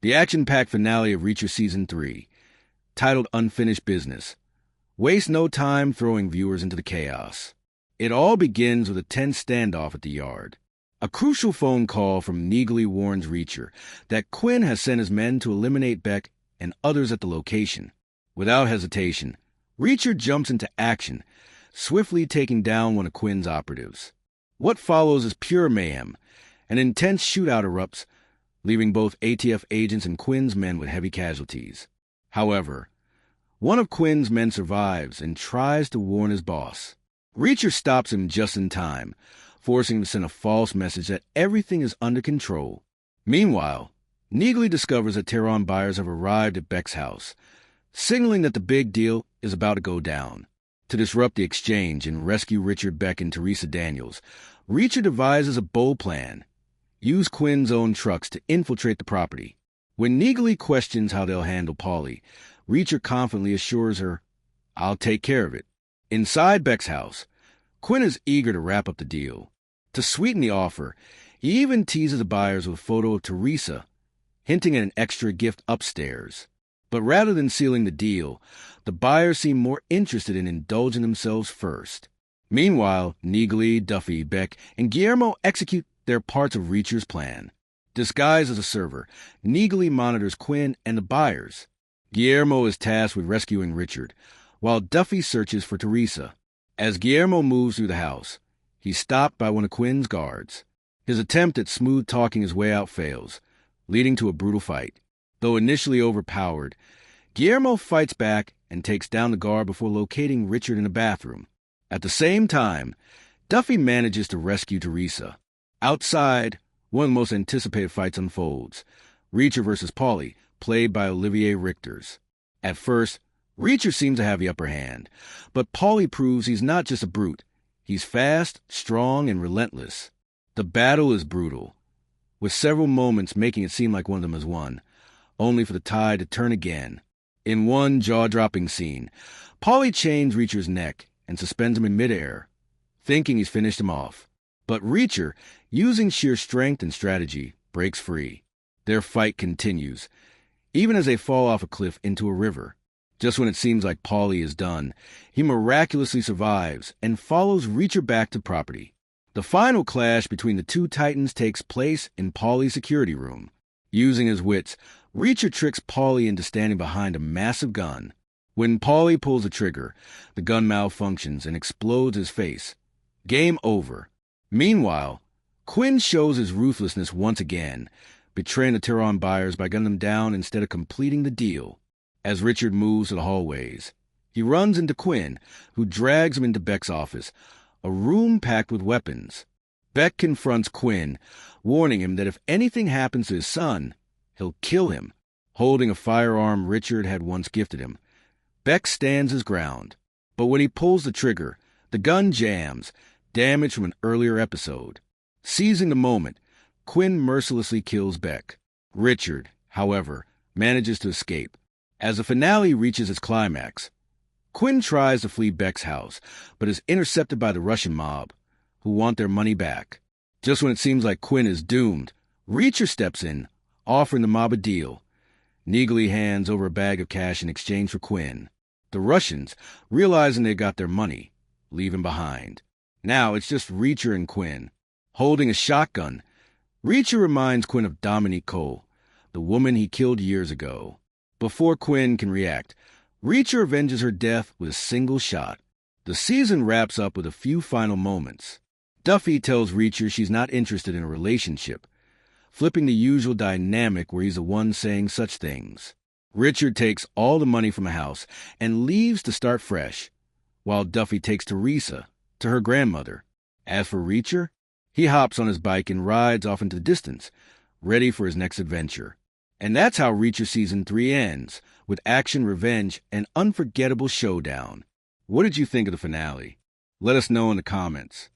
The action-packed finale of Reacher Season 3, titled Unfinished Business, wastes no time throwing viewers into the chaos. It all begins with a tense standoff at the Yard. A crucial phone call from Neagley warns Reacher that Quinn has sent his men to eliminate Beck and others at the location. Without hesitation, Reacher jumps into action, swiftly taking down one of Quinn's operatives. What follows is pure mayhem. An intense shootout erupts, leaving both ATF agents and Quinn's men with heavy casualties. However, one of Quinn's men survives and tries to warn his boss. Reacher stops him just in time, forcing him to send a false message that everything is under control. Meanwhile, Neagley discovers that Tehran buyers have arrived at Beck's house, signaling that the big deal is about to go down. To disrupt the exchange and rescue Richard Beck and Teresa Daniels, Reacher devises a bold plan. Use Quinn's own trucks to infiltrate the property. When Neagley questions how they'll handle Paulie, Reacher confidently assures her, "I'll take care of it." Inside Beck's house, Quinn is eager to wrap up the deal. To sweeten the offer, he even teases the buyers with a photo of Teresa, hinting at an extra gift upstairs. But rather than sealing the deal, the buyers seem more interested in indulging themselves first. Meanwhile, Neagley, Duffy, Beck, and Guillermo execute their parts of Reacher's plan. Disguised as a server, Neagley monitors Quinn and the buyers. Guillermo is tasked with rescuing Richard, while Duffy searches for Teresa. As Guillermo moves through the house, he's stopped by one of Quinn's guards. His attempt at smooth-talking his way out fails, leading to a brutal fight. Though initially overpowered, Guillermo fights back and takes down the guard before locating Richard in a bathroom. At the same time, Duffy manages to rescue Teresa. Outside, one of the most anticipated fights unfolds. Reacher versus Paulie, played by Olivier Richters. At first, Reacher seems to have the upper hand, but Paulie proves he's not just a brute. He's fast, strong, and relentless. The battle is brutal, with several moments making it seem like one of them has won, only for the tide to turn again. In one jaw-dropping scene, Paulie chains Reacher's neck and suspends him in midair, thinking he's finished him off. But Reacher, using sheer strength and strategy, breaks free. Their fight continues, even as they fall off a cliff into a river. Just when it seems like Paulie is done, he miraculously survives and follows Reacher back to property. The final clash between the two titans takes place in Paulie's security room. Using his wits, Reacher tricks Paulie into standing behind a massive gun. When Paulie pulls the trigger, the gun malfunctions and explodes his face. Game over. Meanwhile, Quinn shows his ruthlessness once again, betraying the Tehran buyers by gunning them down instead of completing the deal. As Richard moves to the hallways, he runs into Quinn, who drags him into Beck's office, a room packed with weapons. Beck confronts Quinn, warning him that if anything happens to his son, he'll kill him, holding a firearm Richard had once gifted him. Beck stands his ground, but when he pulls the trigger, the gun jams, damage from an earlier episode. Seizing the moment, Quinn mercilessly kills Beck. Richard, however, manages to escape. As the finale reaches its climax, Quinn tries to flee Beck's house, but is intercepted by the Russian mob, who want their money back. Just when it seems like Quinn is doomed, Reacher steps in, offering the mob a deal. Neagley hands over a bag of cash in exchange for Quinn. The Russians, realizing they got their money, leave him behind. Now it's just Reacher and Quinn. Holding a shotgun, Reacher reminds Quinn of Dominique Kohl, the woman he killed years ago. Before Quinn can react, Reacher avenges her death with a single shot. The season wraps up with a few final moments. Duffy tells Reacher she's not interested in a relationship, flipping the usual dynamic where he's the one saying such things. Richard takes all the money from the house and leaves to start fresh, while Duffy takes Teresa to her grandmother. As for Reacher, he hops on his bike and rides off into the distance, ready for his next adventure. And that's how Reacher Season 3 ends, with action, revenge, and unforgettable showdown. What did you think of the finale? Let us know in the comments.